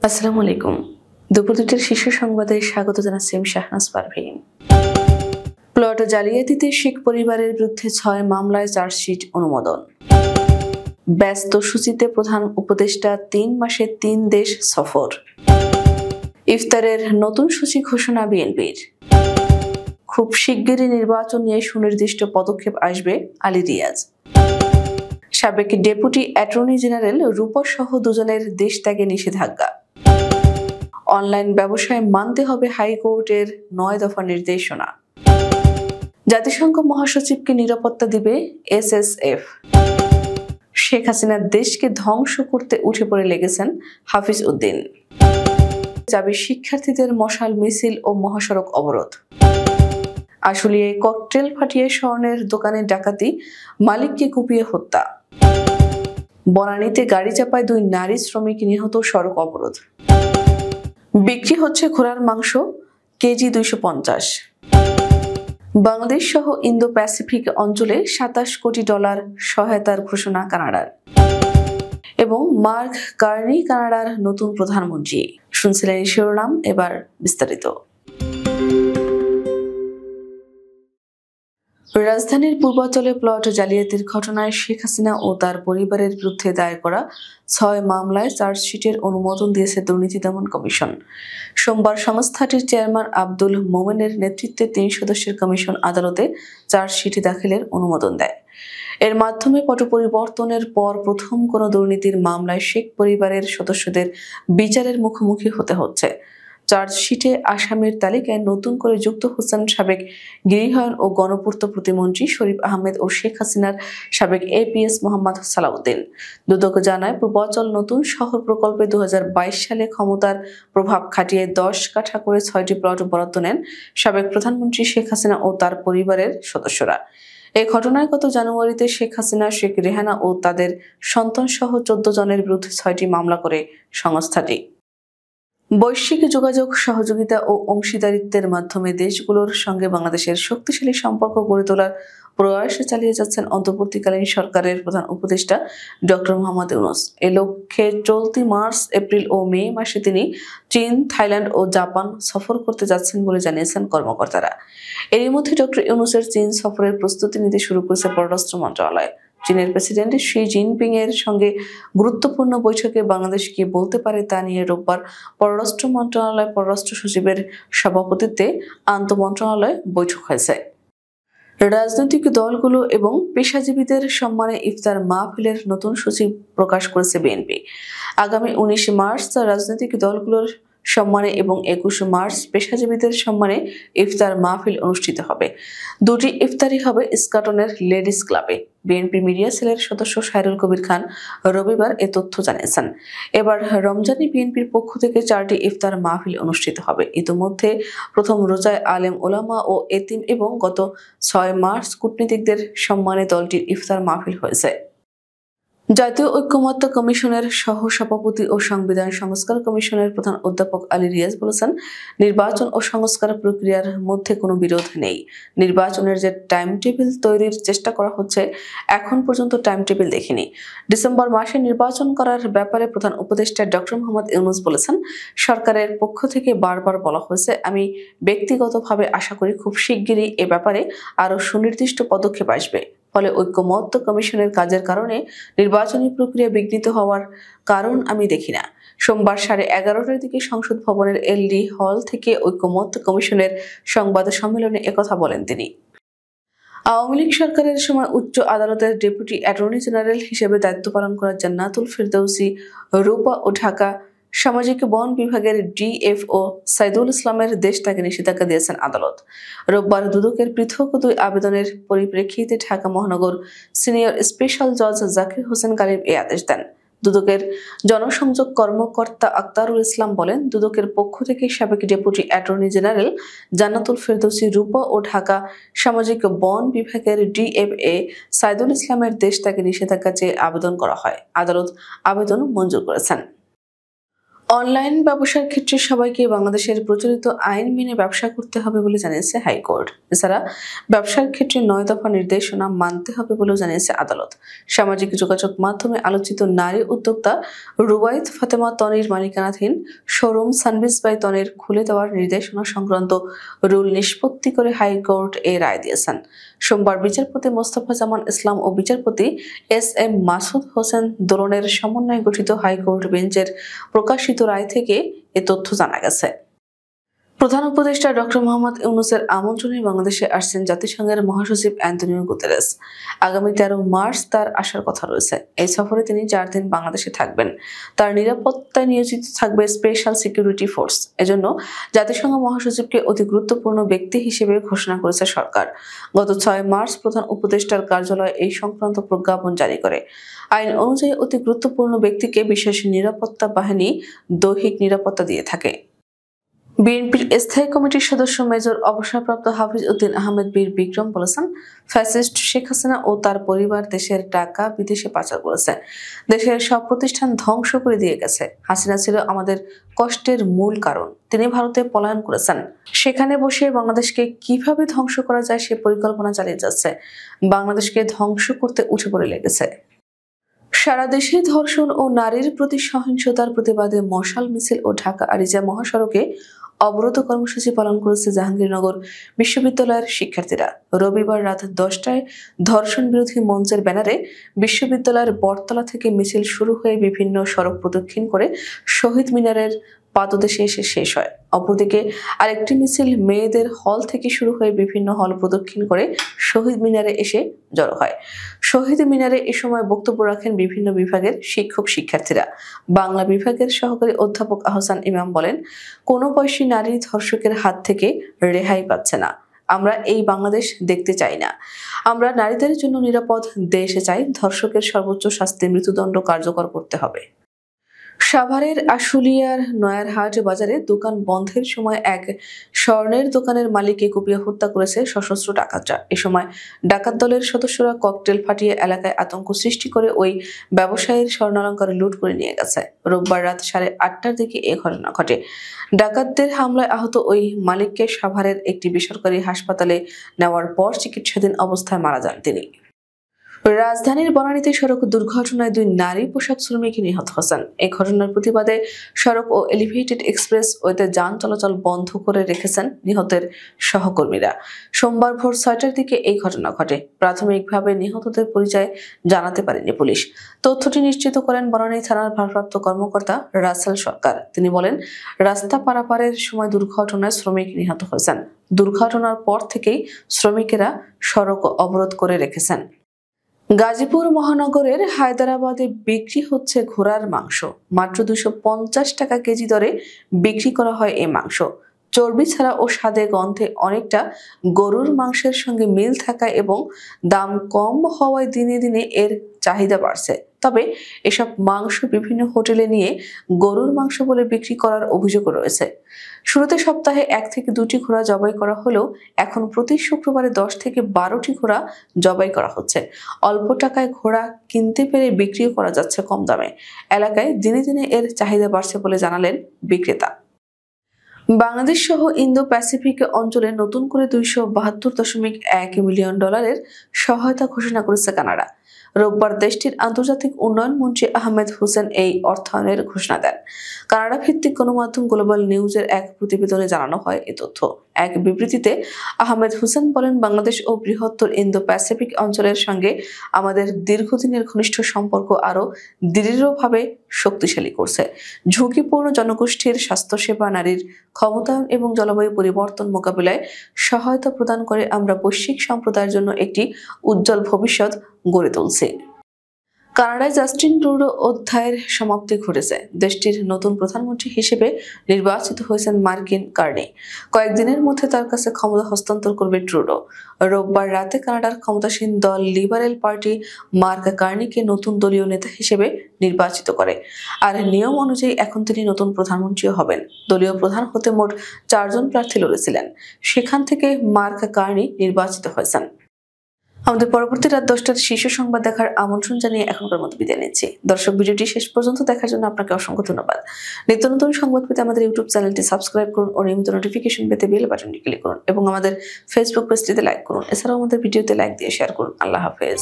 আসসালামু আলাইকুম। দুপুর দুইটার শীর্ষ সংবাদে স্বাগত জানাচ্ছি আমি শাহনাজ পারভীন। প্লট জালিয়াতিতে শেখ পরিবারের বিরুদ্ধে 6 মামলায় চার্জশিট অনুমোদন। ব্যস্ত সূচিতে প্রধান উপদেষ্টা 3 মাসে 3 দেশ সফর। ইফতারের নতুন সূচি ঘোষণা বিএনপির। খুব শিগগিরই নির্বাচন নিয়ে সুনির্দিষ্ট পদক্ষেপ আসবে আলী রিয়াজ। সাবেক ডেপুটি অ্যাটর্নি জেনারেল রূপা সহ দুজনের দেশ ত্যাগে নিষেধাজ্ঞা। অনলাইন ব্যবসায় মানতে হবে হাইকোর্টের 9 দফা নির্দেশনা। জাতিসংঘ মহাসচিবকে নিরাপত্তা দিবে এসএসএফ। শেখ হাসিনার দেশকে ধ্বংস করতে উঠে পড়ে লেগেছেন হাফিজ উদ্দিন। যাবে শিক্ষার্থীদের মশাল মিছিল ও মহাসড়ক অবরোধ। আশুলিয়ায় ককটেল ফাটিয়ে স্বর্ণের দোকানে ডাকাতি, মালিককে কুপিয়ে হত্যা। বনানীতে গাড়ি চাপায় 2 নারী শ্রমিক নিহত, সড়ক অবরোধ। বিক্রি হচ্ছে ঘোড়ার মাংস, কেজি 250। বাংলাদেশ সহ ইন্দো প্যাসিফিক অঞ্চলে $27 কোটি সহায়তার ঘোষণা কানাডার। এবং মার্ক কার্নি কানাডার নতুন প্রধানমন্ত্রী। শুনছিলেন এই শিরোনাম, এবার বিস্তারিত। রাজধানীর পূর্বাঞ্চলে প্লট জালিয়াতির ঘটনায় শেখ হাসিনা ও তার পরিবারের বিরুদ্ধে দায়ের করা 6 মামলায় চার্জশিটের অনুমোদন দিয়েছে দুর্নীতি দমন কমিশন। সোমবার সংস্থাটির চেয়ারম্যান আব্দুল মোমেনের নেতৃত্বে 3 সদস্যের কমিশন আদালতে চার্জশিট দাখিলের অনুমোদন দেয়। এর মাধ্যমে পট পরিবর্তনের পর প্রথম কোনো দুর্নীতির মামলায় শেখ পরিবারের সদস্যদের বিচারের মুখোমুখি হতে হচ্ছে। চার্জশিটে আসামির তালিকায় নতুন করে যুক্ত হচ্ছেন সাবেক গৃহায়ন ও গণপূর্ত প্রতিমন্ত্রী শরীফ আহমেদ ও শেখ হাসিনার সাবেক এপিএস মোহাম্মদ সালাউদ্দিন। দুদক জানায়, পূর্বাঞ্চল নতুন শহর প্রকল্পে 2022 সালে ক্ষমতার প্রভাব খাটিয়ে 10 কাঠা করে 6টি প্লট বরাদ্দ নেন সাবেক প্রধানমন্ত্রী শেখ হাসিনা ও তার পরিবারের সদস্যরা। এই ঘটনায় গত জানুয়ারিতে শেখ হাসিনা, শেখ রেহানা ও তাদের সন্তান সহ 14 জনের বিরুদ্ধে 6টি মামলা করে সংস্থাটি। বৈশ্বিক যোগাযোগ, সহযোগিতা ও অংশীদারিত্বের মাধ্যমে দেশগুলোর সঙ্গে বাংলাদেশের শক্তিশালী সম্পর্ক গড়ে তোলার প্রয়াস চালিয়ে যাচ্ছেন অন্তর্বর্তীকালীন সরকারের প্রধান উপদেষ্টা ডক্টর মোহাম্মদ ইউনূস। এ লক্ষ্যে চলতি মার্চ, এপ্রিল ও মে মাসে তিনি চীন, থাইল্যান্ড ও জাপান সফর করতে যাচ্ছেন বলে জানিয়েছেন কর্মকর্তারা। এরই মধ্যে ডক্টর ইউনূসের চীন সফরের প্রস্তুতি নিতে শুরু করেছে পররাষ্ট্র মন্ত্রণালয়। চীনের প্রেসিডেন্ট শি জিনপিং এর সঙ্গে গুরুত্বপূর্ণ বৈঠকে বাংলাদেশ কি বলতে পারে তা নিয়ে রোববার পররাষ্ট্র মন্ত্রণালয় পররাষ্ট্র সচিবের সভাপতিত্বে আন্তঃমন্ত্রণালয় বৈঠক হয়েছে। রাজনৈতিক দলগুলো এবং পেশাজীবীদের সম্মানে ইফতার মাহফিলের নতুন সূচি প্রকাশ করেছে বিএনপি। আগামী 19 মার্চ রাজনৈতিক দলগুলোর সম্মানে এবং 21 মার্চ পেশাজীবীদের সম্মানে ইফতার মাহফিল অনুষ্ঠিত হবে। 2টি ইফতারি হবে ইস্কাটনের লেডিস ক্লাবে। বিএনপি মিডিয়া সেলের সদস্য সাইরুল কবির খান রবিবার এ তথ্য জানিয়েছেন। এবার রমজানে বিএনপির পক্ষ থেকে 4টি ইফতার মাহফিল অনুষ্ঠিত হবে। ইতোমধ্যে প্রথম রোজায় আলেম ওলামা ও এতিম এবং গত 6 মার্চ কূটনীতিকদের সম্মানে দলটির ইফতার মাহফিল হয়েছে। জাতীয় ঐক্যমত্য কমিশনের সহ-সভাপতি ও সংবিধান সংস্কার কমিশনের প্রধান অধ্যাপক আলী রিয়াজ বলেছেন, নির্বাচন ও সংস্কার প্রক্রিয়ার মধ্যে কোনো বিরোধ নেই। নির্বাচনের যে টাইম টেবিল তৈরির চেষ্টা করা হচ্ছে, এখন পর্যন্ত টাইম টেবিল দেখিনি। ডিসেম্বর মাসে নির্বাচন করার ব্যাপারে প্রধান উপদেষ্টা ডক্টর মোহাম্মদ ইউনূস বলেছেন, সরকারের পক্ষ থেকে বারবার বলা হয়েছে, আমি ব্যক্তিগতভাবে আশা করি খুব শিগগিরই এ ব্যাপারে আরও সুনির্দিষ্ট পদক্ষেপ আসবে। ফলে ঐক্যমত্য কমিশনের কাজের কারণে নির্বাচনী প্রক্রিয়া বিঘ্নিত হওয়ার কারণ আমি দেখি না। সোমবার 11:30টার দিকে সংসদ ভবনের এলডি হল থেকে ঐক্যমত্য কমিশনের সংবাদ সম্মেলনে একথা বলেন তিনি। আওয়ামী লীগ সরকারের সময় উচ্চ আদালতের ডেপুটি অ্যাটর্নি জেনারেল হিসেবে দায়িত্ব পালন করা জান্নাতুল ফেরদৌসী, রূপা ও ঢাকা সামাজিক বন বিভাগের ডিএফও সাইদুল ইসলামের দেশ ত্যাগে নিষেধাজ্ঞা দিয়েছেন আদালত। রোববার দুদকের পৃথক 2 আবেদনের পরিপ্রেক্ষিতে ঢাকা মহানগর সিনিয়র স্পেশাল জজ জাকির হোসেন গালিব এই আদেশ দেন। দুদকের জনসংযোগ কর্মকর্তা আক্তারুল ইসলাম বলেন, দুদকের পক্ষ থেকে সাবেক ডেপুটি অ্যাটর্নি জেনারেল জান্নাতুল ফেরদৌসী, রূপা ও ঢাকা সামাজিক বন বিভাগের ডিএফএ সাইদুল ইসলামের দেশ ত্যাগে নিষেধাজ্ঞা চেয়ে আবেদন করা হয়। আদালত আবেদন মঞ্জুর করেছেন। অনলাইন ব্যবসার ক্ষেত্রে সবাইকে বাংলাদেশের প্রচলিত আইন মেনে ব্যবসা করতে হবে বলে জানিয়েছে হাইকোর্ট। এছাড়া ব্যবসার ক্ষেত্রে 9 দফা নির্দেশনা মানতে হবে বলেও জানিয়েছে আদালত। সামাজিক যোগাযোগ মাধ্যমে আলোচিত নারী উদ্যোক্তা রুবাইত ফাতেমা তনির মালিকানাধীন শোরুম সানবিজ বাই তনির খুলে দেওয়ার নির্দেশনা সংক্রান্ত রুল নিষ্পত্তি করে হাইকোর্ট এ রায় দিয়েছেন। সোমবার বিচারপতি মোস্তফা জামান ইসলাম ও বিচারপতি এস.এম. মাসুদ হোসেন দোলনের সমন্বয়ে গঠিত হাইকোর্ট বেঞ্চের প্রকাশিত রায় থেকে এ তথ্য জানা গেছে। প্রধান উপদেষ্টা ডক্টর মোহাম্মদ ইউনূসের আমন্ত্রণে বাংলাদেশে আসছেন জাতিসংঘের মহাসচিব অ্যান্টনিও গুতেরেস। আগামী 13 মার্চ তার আসার কথা রয়েছে। এই সফরে তিনি 4 দিন বাংলাদেশে থাকবেন। তার নিরাপত্তায় নিয়োজিত থাকবে স্পেশাল সিকিউরিটি ফোর্স। এজন্য জাতিসংঘ মহাসচিবকে অতি গুরুত্বপূর্ণ ব্যক্তি হিসেবে ঘোষণা করেছে সরকার। গত 6 মার্চ প্রধান উপদেষ্টার কার্যালয় এই সংক্রান্ত প্রজ্ঞাপন জারি করে। আইন অনুযায়ী অতি গুরুত্বপূর্ণ ব্যক্তিকে বিশেষ নিরাপত্তা বাহিনী দৈহিক নিরাপত্তা দিয়ে থাকে। বিএনপির স্থায়ী কমিটির সদস্য মেজর অবসরপ্রাপ্ত হাফিজ উদ্দিন আহমেদ বীর বিক্রম বলেছেন, ফ্যাসিস্ট শেখ হাসিনা ও তার পরিবার দেশের টাকা বিদেশে পাচার করেছে, দেশের সব প্রতিষ্ঠান ধ্বংস করে দিয়ে গেছে। হাসিনা ছিল আমাদের কষ্টের মূল কারণ। তিনি ভারতে পলায়ন করেছেন। সেখানে বসে বাংলাদেশকে কিভাবে ধ্বংস করা যায় সে পরিকল্পনা চালিয়ে যাচ্ছে। বাংলাদেশকে ধ্বংস করতে উঠে পড়ে লেগেছে। সারা দেশে ধর্ষণ ও নারীর প্রতি সহিংসতার প্রতিবাদে মশাল মিছিল ও ঢাকা আরিচা মহাসড়কে অবরোধ কর্মসূচি পালন করেছে জাহাঙ্গীরনগর বিশ্ববিদ্যালয়ের শিক্ষার্থীরা। রবিবার রাত 10টায় ধর্ষণ বিরোধী মঞ্চের ব্যানারে বিশ্ববিদ্যালয়ের বটতলা থেকে মিছিল শুরু হয়ে বিভিন্ন সড়ক প্রদক্ষিণ করে শহীদ মিনারের পাদদেশে এসে শেষ হয়। অপরদিকে আরেকটি মিছিল মেয়েদের হল থেকে শুরু হয়ে বিভিন্ন হল প্রদক্ষিণ করে শহীদ মিনারে এসে জড়ো হয়। শহীদ মিনারে এ সময় বক্তব্য রাখেন বিভিন্ন বিভাগের শিক্ষক শিক্ষার্থীরা। বাংলা বিভাগের সহকারী অধ্যাপক আহসান ইমাম বলেন, কোনো বয়সী নারী ধর্ষকের হাত থেকে রেহাই পাচ্ছে না। আমরা এই বাংলাদেশ দেখতে চাই না। আমরা নারীদের জন্য নিরাপদ দেশে চাই। ধর্ষকের সর্বোচ্চ শাস্তি মৃত্যুদণ্ড কার্যকর করতে হবে। সাভারের আশুলিয়ার নয়ারহাট বাজারে দোকান বন্ধের সময় এক স্বর্ণের দোকানের মালিককে কুপিয়ে হত্যা করেছে সশস্ত্র ডাকাতরা। এ সময় ডাকাত দলের সদস্যরা ককটেল ফাটিয়ে এলাকায় আতঙ্ক সৃষ্টি করে ওই ব্যবসায়ীর স্বর্ণালংকার লুট করে নিয়ে গেছে। রোববার রাত 8:30টার দিকে এ ঘটনা ঘটে। ডাকাতদের হামলায় আহত ওই মালিককে সাভারের একটি বেসরকারি হাসপাতালে নেওয়ার পর চিকিৎসাধীন অবস্থায় মারা যান তিনি। রাজধানীর বনানীতে সড়ক দুর্ঘটনায় 2 নারী পোশাক শ্রমিক নিহত হয়েছেন। এই ঘটনার প্রতিবাদে সড়ক ও এলিভেটেড এক্সপ্রেস ওয়েতে যান চলাচল বন্ধ করে রেখেছেন নিহতের সহকর্মীরা। সোমবার ভোর 6টার দিকে এই ঘটনা ঘটে। প্রাথমিকভাবে নিহতদের পরিচয় জানাতে পারেনি পুলিশ। তথ্যটি নিশ্চিত করেন বনানী থানার ভারপ্রাপ্ত কর্মকর্তা রাসেল সরকার। তিনি বলেন, রাস্তা পারাপারের সময় দুর্ঘটনায় শ্রমিক নিহত হয়েছেন। দুর্ঘটনার পর থেকেই শ্রমিকেরা সড়ক অবরোধ করে রেখেছেন। গাজীপুর মহানগরের হায়দরাবাদে বিক্রি হচ্ছে ঘোড়ার মাংস। মাত্র 250 টাকা কেজি দরে বিক্রি করা হয় এই মাংস। চর্বি ছাড়া ও স্বাদে গন্ধে অনেকটা গরুর মাংসের সঙ্গে মিল থাকায় এবং দাম কম হওয়ায় দিনে দিনে এর চাহিদা বাড়ছে। তবে এসব মাংস বিভিন্ন হোটেলে নিয়ে গরুর মাংস বলে বিক্রি করার অভিযোগ রয়েছে। শুরুতে সপ্তাহে 1 থেকে 2টি ঘোড়া জবাই করা হলেও এখন প্রতি শুক্রবারে 10 থেকে 12টি ঘোড়া জবাই করা হচ্ছে। অল্প টাকায় ঘোড়া কিনতে পেরে বিক্রিও করা যাচ্ছে কম দামে। এলাকায় দিনে দিনে এর চাহিদা বাড়ছে বলে জানালেন বিক্রেতা। বাংলাদেশ সহ ইন্দো প্যাসিফিক অঞ্চলে নতুন করে $272.1 মিলিয়ন সহায়তা ঘোষণা করেছে কানাডা। রোববার দেশটির আন্তর্জাতিক উন্নয়ন মন্ত্রী আহমেদ হোসেন এই অর্থায়নের ঘোষণা দেন। কানাডা ভিত্তিক গণমাধ্যম গ্লোবাল নিউজের এক প্রতিবেদনে জানানো হয় এ তথ্য। এক বিবৃতিতে আহমেদ হোসেন বলেন, বাংলাদেশ ও বৃহত্তর ইন্দো প্যাসিফিক অঞ্চলের সঙ্গে আমাদের দীর্ঘদিনের ঘনিষ্ঠ সম্পর্ক আরও দৃঢ়ভাবে শক্তিশালী করছে। ঝুঁকিপূর্ণ জনগোষ্ঠীর স্বাস্থ্যসেবা, নারীর ক্ষমতায়ন এবং জলবায়ু পরিবর্তন মোকাবিলায় সহায়তা প্রদান করে আমরা বৈশ্বিক সম্প্রদায়ের জন্য একটি উজ্জ্বল ভবিষ্যৎ গড়ে তুলছি। কানাডায় জাস্টিন ট্রুডো অধ্যায়ের সমাপ্তি ঘটেছে। দেশটির নতুন প্রধানমন্ত্রী হিসেবে নির্বাচিত হয়েছেন মার্কিন কার্নি। কয়েকদিনের মধ্যে তার কাছে ক্ষমতা হস্তান্তর করবে ট্রুডো। রোববার রাতে কানাডার ক্ষমতাসীন দল লিবারেল পার্টি মার্ক কার্নিকে নতুন দলীয় নেতা হিসেবে নির্বাচিত করে। আর নিয়ম অনুযায়ী এখন তিনি নতুন প্রধানমন্ত্রীও হবেন। দলীয় প্রধান হতে মোট 4 জন প্রার্থী লড়েছিলেন। সেখান থেকে মার্ক কার্নি নির্বাচিত হয়েছেন। আমাদের পরবর্তী রাত 10টার শীর্ষ সংবাদ দেখার আমন্ত্রণ জানিয়ে এখনকার মতো বিদায় নিচ্ছি। দর্শক, ভিডিওটি শেষ পর্যন্ত দেখার জন্য আপনাকে অসংখ্য ধন্যবাদ। নিত্য নতুন সংবাদ পেতে আমাদের ইউটিউব চ্যানেলটি সাবস্ক্রাইব করুন ও নিয়মিত নোটিফিকেশন পেতে বেল বাটনটি ক্লিক করুন এবং আমাদের ফেসবুক পেজটিতে লাইক করুন। এছাড়াও আমাদের ভিডিওতে লাইক দিয়ে শেয়ার করুন। আল্লাহ হাফেজ।